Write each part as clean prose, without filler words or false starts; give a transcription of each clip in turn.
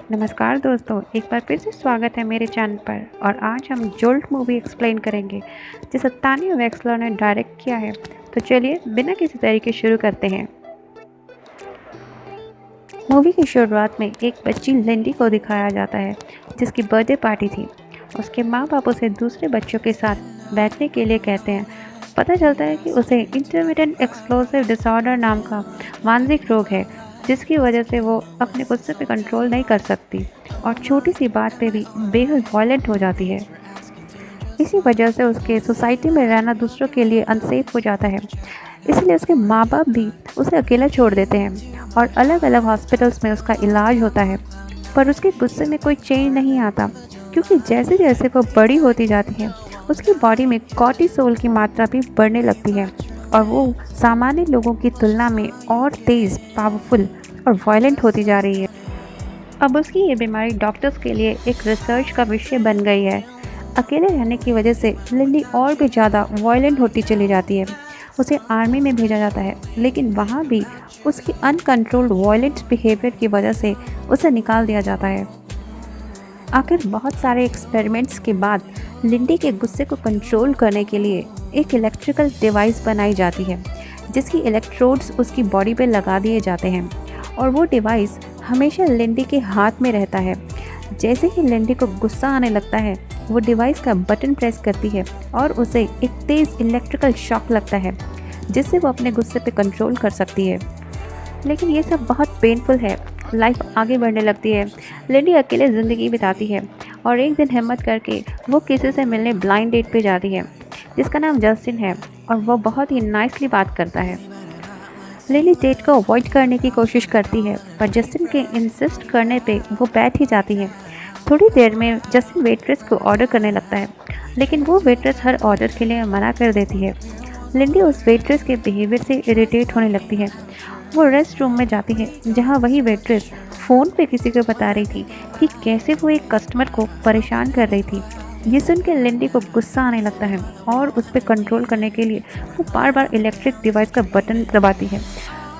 नमस्कार दोस्तों, एक बार फिर से स्वागत है मेरे चैनल पर। और आज हम जोल्ट मूवी एक्सप्लेन करेंगे जिसे तानिया वेक्सलर ने डायरेक्ट किया है। तो चलिए बिना किसी तरीके शुरू करते हैं। मूवी की शुरुआत में एक बच्ची लिंडी को दिखाया जाता है जिसकी बर्थडे पार्टी थी। उसके माँ बाप उसे दूसरे बच्चों के साथ बैठने के लिए कहते हैं। पता चलता है कि उसे इंटरमिटेंट एक्सप्लोसिव डिसऑर्डर नाम का मानसिक रोग है जिसकी वजह से वो अपने गुस्से पे कंट्रोल नहीं कर सकती और छोटी सी बात पे भी बेहद वायलेंट हो जाती है। इसी वजह से उसके सोसाइटी में रहना दूसरों के लिए अनसेफ हो जाता है। इसलिए उसके माँ बाप भी उसे अकेला छोड़ देते हैं और अलग अलग हॉस्पिटल्स में उसका इलाज होता है। पर उसके गुस्से में कोई चेंज नहीं आता क्योंकि जैसे जैसे वो बड़ी होती जाती है उसकी बॉडी में कॉर्टिसोल की मात्रा भी बढ़ने लगती है और वो सामान्य लोगों की तुलना में और तेज़, पावरफुल और वायलेंट होती जा रही है। अब उसकी ये बीमारी डॉक्टर्स के लिए एक रिसर्च का विषय बन गई है। अकेले रहने की वजह से लिंडी और भी ज़्यादा वायलेंट होती चली जाती है। उसे आर्मी में भेजा जाता है लेकिन वहाँ भी उसकी अनकंट्रोल्ड वायलेंट बिहेवियर की वजह से उसे निकाल दिया जाता है। आखिर बहुत सारे एक्सपेरिमेंट्स के बाद लिंडी के गुस्से को कंट्रोल करने के लिए एक इलेक्ट्रिकल डिवाइस बनाई जाती है जिसकी इलेक्ट्रोड्स उसकी बॉडी पे लगा दिए जाते हैं और वो डिवाइस हमेशा लिंडी के हाथ में रहता है। जैसे ही लिंडी को गुस्सा आने लगता है वो डिवाइस का बटन प्रेस करती है और उसे एक तेज़ इलेक्ट्रिकल शॉक लगता है जिससे वो अपने गुस्से पे कंट्रोल कर सकती है। लेकिन ये सब बहुत पेनफुल है। लाइफ आगे बढ़ने लगती है। लिंडी अकेले ज़िंदगी बिताती है और एक दिन हिम्मत करके वो किसी से मिलने ब्लाइंड डेट पे जाती है जिसका नाम जस्टिन है और वो बहुत ही नाइसली बात करता है। लिली डेट को अवॉइड करने की कोशिश करती है पर जस्टिन के इंसिस्ट करने पे वो बैठ ही जाती है। थोड़ी देर में जस्टिन वेट्रेस को ऑर्डर करने लगता है लेकिन वो वेट्रेस हर ऑर्डर के लिए मना कर देती है। लिंडी उस वेट्रेस के बिहेवियर से इरिटेट होने लगती है। वो रेस्ट रूम में जाती है जहाँ वही वेट्रेस फ़ोन पे किसी को बता रही थी कि कैसे वो एक कस्टमर को परेशान कर रही थी। ये सुन के लिंडी को गुस्सा आने लगता है और उस पर कंट्रोल करने के लिए वो बार बार इलेक्ट्रिक डिवाइस का बटन दबाती है।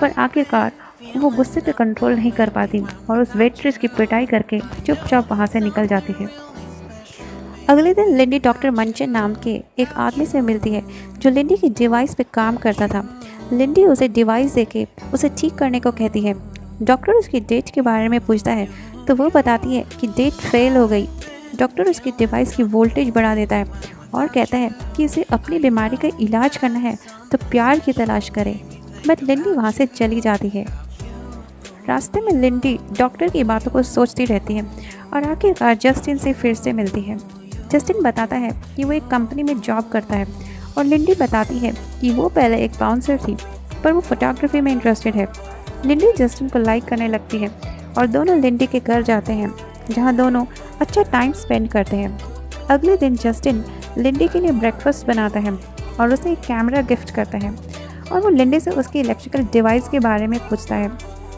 पर आखिरकार वो गुस्से पे कंट्रोल नहीं कर पाती और उस वेट्रेस की पिटाई करके चुपचाप वहाँ से निकल जाती है। अगले दिन लिंडी डॉक्टर मंचन नाम के एक आदमी से मिलती है जो लिंडी की डिवाइस पे काम करता था। लिंडी उसे डिवाइस देके उसे ठीक करने को कहती है। डॉक्टर उसकी डेट के बारे में पूछता है तो वो बताती है कि डेट फेल हो गई। डॉक्टर उसकी डिवाइस की वोल्टेज बढ़ा देता है और कहता है कि उसे अपनी बीमारी का इलाज करना है तो प्यार की तलाश करे। बट लिंडी वहाँ से चली जाती है। रास्ते में लिंडी डॉक्टर की बातों को सोचती रहती है और आखिरकार जस्टिन से फिर से मिलती है। जस्टिन बताता है कि वो एक कंपनी में जॉब करता है और लिंडी बताती है कि वो पहले एक बाउंसर थी पर वो फोटोग्राफी में इंटरेस्टेड है। लिंडी जस्टिन को लाइक करने लगती है और दोनों लिंडी के घर जाते हैं जहाँ दोनों अच्छा टाइम स्पेंड करते हैं। अगले दिन जस्टिन लिंडी के लिए ब्रेकफास्ट बनाता है और उसे एक कैमरा गिफ्ट करता है और वो लिंडी से उसकी इलेक्ट्रिकल डिवाइस के बारे में पूछता है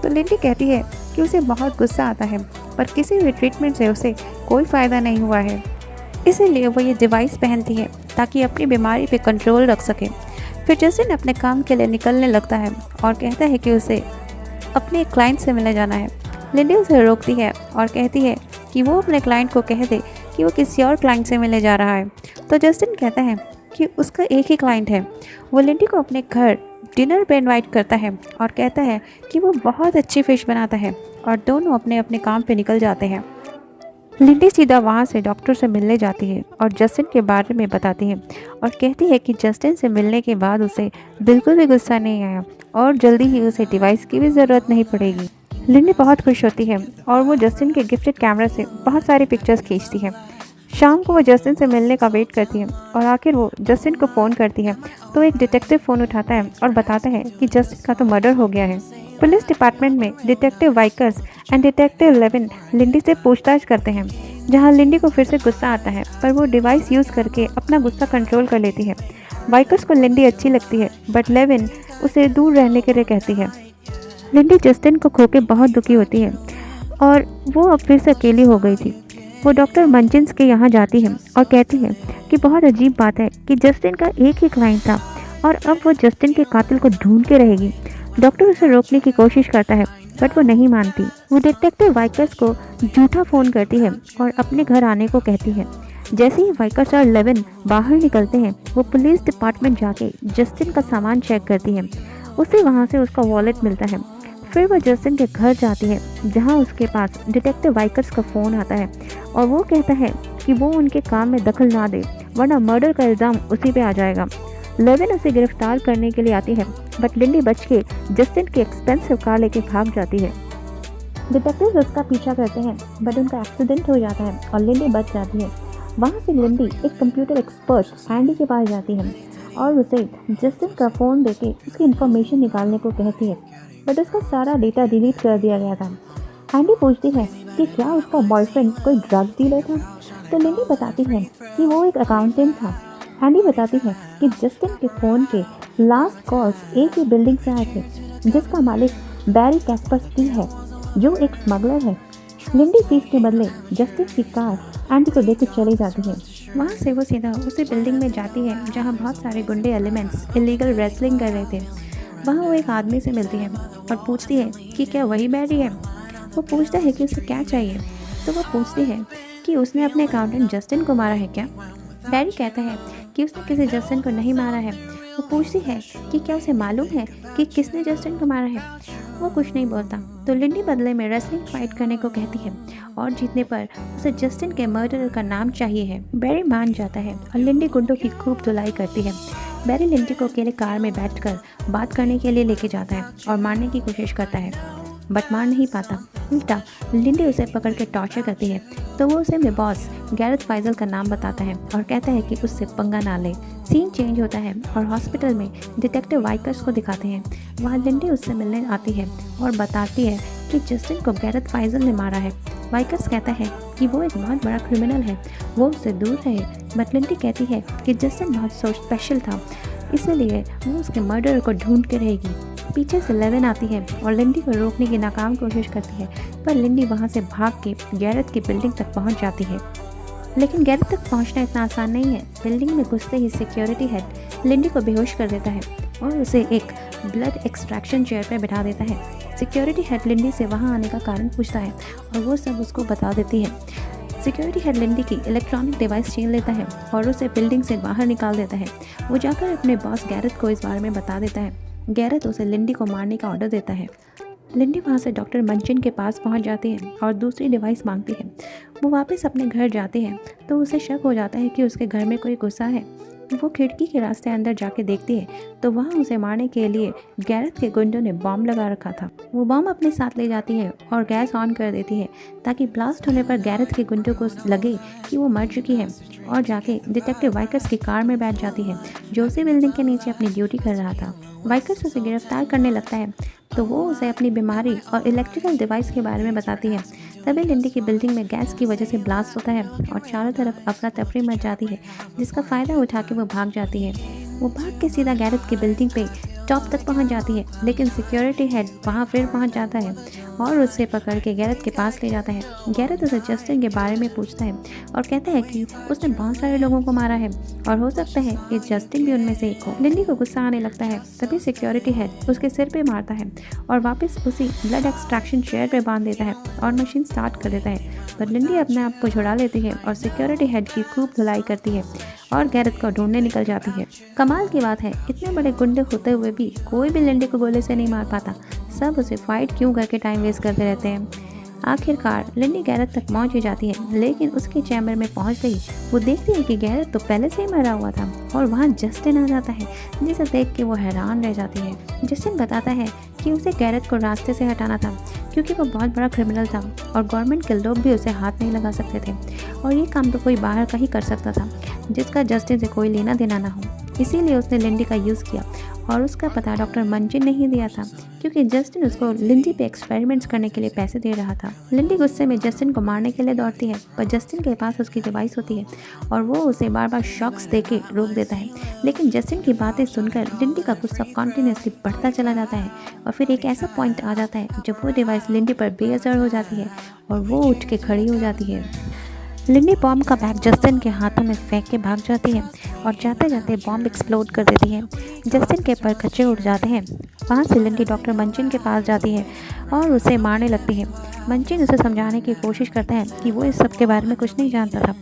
तो लिंडी कहती है कि उसे बहुत गुस्सा आता है पर किसी भी ट्रीटमेंट से उसे कोई फ़ायदा नहीं हुआ है, इसीलिए वो ये डिवाइस पहनती है ताकि अपनी बीमारी पे कंट्रोल रख सके। फिर जस्टिन अपने काम के लिए निकलने लगता है और कहता है कि उसे अपने क्लाइंट से मिलने जाना है। लिंडी उसे रोकती है और कहती है कि वो अपने क्लाइंट को कह दे कि वो किसी और क्लाइंट से मिलने जा रहा है। तो जस्टिन कहता है कि उसका एक ही क्लाइंट है। वो लिंडी को अपने घर डिनर पे इनवाइट करता है और कहता है कि वो बहुत अच्छी फ़िश बनाता है और दोनों अपने अपने काम पे निकल जाते हैं। लिंडी सीधा वहाँ से डॉक्टर से मिलने जाती है और जस्टिन के बारे में बताती है और कहती है कि जस्टिन से मिलने के बाद उसे बिल्कुल भी गुस्सा नहीं आया और जल्दी ही उसे डिवाइस की भी ज़रूरत नहीं पड़ेगी। लिंडी बहुत खुश होती है और वो जस्टिन के गिफ्टेड कैमरा से बहुत सारी पिक्चर्स खींचती है। शाम को वो जस्टिन से मिलने का वेट करती है और आखिर वो जस्टिन को फ़ोन करती है तो एक डिटेक्टिव फ़ोन उठाता है और बताता है कि जस्टिन का तो मर्डर हो गया है। पुलिस डिपार्टमेंट में detective Vickers and detective Levin Lindy से पूछताछ करते हैं जहां लिंडी को फिर से गुस्सा आता है पर वो डिवाइस यूज़ करके अपना गुस्सा कंट्रोल कर लेती है। वाइकर्स को लिंडी अच्छी लगती है बट लेविन उसे दूर रहने के लिए कहती है। लिंडी जस्टिन को खो के बहुत दुखी होती है और वो अब फिर से अकेली हो गई थी। वो डॉक्टर मंचिन्स के यहाँ जाती है और कहती है कि बहुत अजीब बात है कि जस्टिन का एक ही क्लाइंट था और अब वो जस्टिन के कातिल को ढूंढ के रहेगी। डॉक्टर उसे रोकने की कोशिश करता है बट वो नहीं मानती। वो डिटेक्टिव वाइकर्स को झूठा फ़ोन करती है और अपने घर आने को कहती है। जैसे ही वाइकर्स और लेविन बाहर निकलते हैं, वो पुलिस डिपार्टमेंट जाके जस्टिन का सामान चेक करती है। उसे वहाँ से उसका वॉलेट मिलता है। फिर वह जस्टिन के घर जाती है, जहाँ उसके पास डिटेक्टिव वाइकर्स का फ़ोन आता है और वो कहता है कि वो उनके काम में दखल ना दे, वरना मर्डर का इल्ज़ाम उसी पे आ जाएगा। लेविन उसे गिरफ्तार करने के लिए आती है, बट लिंडी बच के जस्टिन की एक्सपेंसिव कार लेके भाग जाती है। डिटेक्टिव्स उसका पीछा करते हैं, बट उनका एक्सीडेंट हो जाता है और लिंडी बच जाती है। वहाँ से लिंडी एक कंप्यूटर एक्सपर्ट एंडी के पास जाती है और उसे जस्टिन का फ़ोन देके उसकी इन्फॉर्मेशन निकालने को कहती है, बट उसका सारा डेटा डिलीट कर दिया गया था। एंडी पूछती है कि क्या उसका बॉयफ्रेंड कोई ड्रग डीलर था, तो लिंडी बताती है कि वो एक अकाउंटेंट था। एंडी बताती है कि जस्टिन के फ़ोन के लास्ट कॉल्स एक ही बिल्डिंग से आए थे, जिसका मालिक बैरी कैस्पर्सकी है, जो एक स्मगलर है। लिंडी फीस के बदले जस्टिन की कार एंडी को देकर चली जाती है। वहाँ से वो सीधा उसी बिल्डिंग में जाती है जहाँ बहुत सारे गुंडे एलिमेंट्स इलीगल रेसलिंग कर रहे थे। वहाँ वो एक आदमी से मिलती है और पूछती है कि क्या वही बैरी है। वो पूछता है कि उसे क्या चाहिए, तो वो पूछती है कि उसने अपने अकाउंटेंट जस्टिन को मारा है क्या। बैरी कहता है कि उसने किसी जस्टिन को नहीं मारा है। वो पूछती है कि क्या उसे मालूम है कि किसने जस्टिन को मारा है। वो कुछ नहीं बोलता, तो लिंडी बदले में रेसलिंग फाइट करने को कहती है और जीतने पर उसे जस्टिन के मर्डरर का नाम चाहिए है। बैरी मान जाता है और लिंडी गुंडों की खूब धुलाई करती है। बैरी लिंडी को अकेले कार में बैठकर बात करने के लिए लेके जाता है और मारने की कोशिश करता है, बट मार नहीं पाता। उल्टा लिंडी उसे पकड़ के टॉर्चर करती है, तो वो उसे अपने बॉस गैरेथ फाइजल का नाम बताता है और कहता है कि उससे पंगा ना ले। सीन चेंज होता है और हॉस्पिटल में डिटेक्टिव वाइकर्स को दिखाते हैं। वहाँ लिंडी उससे मिलने आती है और बताती है कि जस्टिन को गैरेथ फाइजल ने मारा है। वाइकर्स कहता है कि वो एक बहुत बड़ा क्रिमिनल है, वो उससे दूर रहे, बट लिंडी कहती है कि जस्टिन बहुत सो स्पेशल था, इसलिए वो उसके मर्डर को ढूंढ के रहेगी। पीछे से लेविन आती है और लिंडी को रोकने की नाकाम कोशिश करती है, पर लिंडी वहाँ से भाग के गैरेथ की बिल्डिंग तक पहुँच जाती है। लेकिन गैरेथ तक पहुँचना इतना आसान नहीं है। बिल्डिंग में घुसते ही सिक्योरिटी हेड लिंडी को बेहोश कर देता है और उसे एक ब्लड एक्सट्रैक्शन चेयर पर बिठा देता है। सिक्योरिटी हेड लिंडी से वहाँ आने का कारण पूछता है और वो सब उसको बता देती है। सिक्योरिटी हेड लिंडी की इलेक्ट्रॉनिक डिवाइस छीन लेता है और उसे बिल्डिंग से बाहर निकाल देता है। वो जाकर अपने बॉस गैरेथ को इस बारे में बता देता है। गैरेथ उसे लिंडी को मारने का ऑर्डर देता है। लिंडी वहाँ से डॉक्टर मंचिन के पास पहुँच जाती है और दूसरी डिवाइस मांगती है। वो वापस अपने घर जाती है तो उसे शक हो जाता है कि उसके घर में कोई गुस्सा है। वो खिड़की के रास्ते अंदर जाके देखती है तो वहाँ उसे मारने के लिए गैरेथ के गुंडों ने बॉम्ब लगा रखा था। वो बॉम्ब अपने साथ ले जाती है और गैस ऑन कर देती है ताकि ब्लास्ट होने पर गैरेथ के गुंडों को लगे कि वो मर चुकी है, और जाके डिटेक्टिव वाइकर्स की कार में बैठ जाती है, जो उसी बिल्डिंग के नीचे अपनी ड्यूटी कर रहा था। वाइकर्स उसे गिरफ्तार करने लगता है तो वो उसे अपनी बीमारी और इलेक्ट्रिकल डिवाइस के बारे में बताती है। तभी लिंडी की बिल्डिंग में गैस की वजह से ब्लास्ट होता है और चारों तरफ अफरा तफरी मच जाती है, जिसका फ़ायदा उठा के वो भाग जाती है। वो भाग के सीधा गैरेथ की बिल्डिंग पे टॉप तक पहुंच जाती है, लेकिन सिक्योरिटी हेड वहां फिर पहुंच जाता है और उसे पकड़ के गैरेथ के पास ले जाता है। गैरेथ उसे जस्टिन के बारे में पूछता है और कहता है कि उसने बहुत सारे लोगों को मारा है और हो सकता है कि जस्टिन भी उनमें से एक हो। लिंडी को गुस्सा आने लगता है, तभी सिक्योरिटी हेड उसके सिर पे मारता है और वापस उसी ब्लड एक्सट्रैक्शन चेयर पे बांध देता है और मशीन स्टार्ट कर देता है। पर लिंडी अपने आप को छुड़ा लेती है और सिक्योरिटी हेड की खूब धुलाई करती है और गैरेथ को ढूंढने निकल जाती है। कमाल की बात है, इतने बड़े गुंडे होते हुए भी कोई भी लिंडी को गोले से नहीं मार पाता। सब उसे फाइट क्यों करके टाइम वेस्ट करते रहते हैं। आखिरकार लिंडी गैरेथ तक पहुंच ही जाती है, लेकिन उसके चैम्बर में पहुंचते ही वो देखती है कि गैरेथ तो पहले से ही मरा हुआ था और वहाँ जस्टिन आ जाता है, जिसे देख के वो हैरान रह जाती है। जस्टिन बताता है कि उसे गैरेथ को रास्ते से हटाना था क्योंकि वो बहुत बड़ा क्रिमिनल था और गवर्नमेंट के लोग भी उसे हाथ नहीं लगा सकते थे और ये काम तो कोई बाहर का ही कर सकता था जिसका जस्टिन से कोई लेना देना ना हो। इसीलिए उसने लिंडी का यूज़ किया और उसका पता डॉक्टर मंजिन ने ही दिया था क्योंकि जस्टिन उसको लिंडी पे एक्सपेरिमेंट्स करने के लिए पैसे दे रहा था। लिंडी गुस्से में जस्टिन को मारने के लिए दौड़ती है, पर जस्टिन के पास उसकी डिवाइस होती है और वो उसे बार बार शॉक्स देके रोक देता है। लेकिन जस्टिन की बातें सुनकर लिंडी का गुस्सा कॉन्टिन्यूसली बढ़ता चला जाता है और फिर एक ऐसा पॉइंट आ जाता है जब वो डिवाइस लिंडी पर बेअसर हो जाती है और वो उठ के खड़ी हो जाती है। लिंडी बॉम्ब का बैग जस्टिन के हाथों में फेंक के भाग जाती है और जाते जाते बॉम्ब एक्सप्लोड कर देती है। जस्टिन के पर खच्चे उड़ जाते हैं। वहाँ से लिंडी डॉक्टर मंचिन के पास जाती है और उसे मारने लगती है। मंचिन उसे समझाने की कोशिश करते हैं कि वो इस सब के बारे में कुछ नहीं जानता था।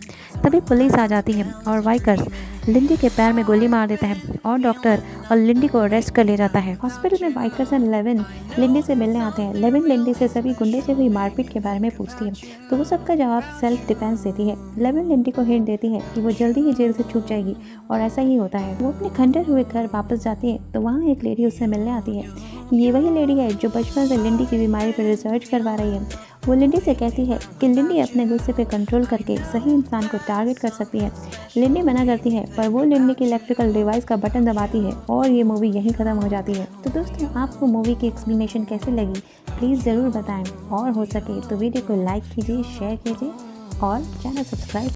तभी पुलिस आ जाती है और वाइकर्स लिंडी के पैर में गोली मार देता है और डॉक्टर और लिंडी को अरेस्ट कर ले जाता है। हॉस्पिटल में वाइकर्स एंड लेविन लिंडी से मिलने आते हैं। लेविन लिंडी से सभी गुंडे से हुई मारपीट के बारे में पूछती है तो वो सबका जवाब सेल्फ डिफेंस देती है। लेविन लिंडी को हिंट देती है कि वो जल्दी ही जेल से छूट जाएगी और ऐसा ही होता है। वो अपने खंडर हुए घर वापस जाती है तो वहाँ एक लेडी उससे मिलने आती है। ये वही लेडी है जो बचपन से लिंडी की बीमारी पर रिसर्च करवा रही है। वो लिंडी से कहती है कि लिंडी अपने गुस्से पे कंट्रोल करके सही इंसान को टारगेट कर सकती है। लिंडी मना करती है पर वो लिंडी की इलेक्ट्रिकल डिवाइस का बटन दबाती है और ये मूवी यहीं ख़त्म हो जाती है। तो दोस्तों, आपको मूवी की एक्सप्लेनेशन कैसी लगी प्लीज़ ज़रूर बताएं और हो सके तो वीडियो को लाइक कीजिए, शेयर कीजिए और चैनल सब्सक्राइब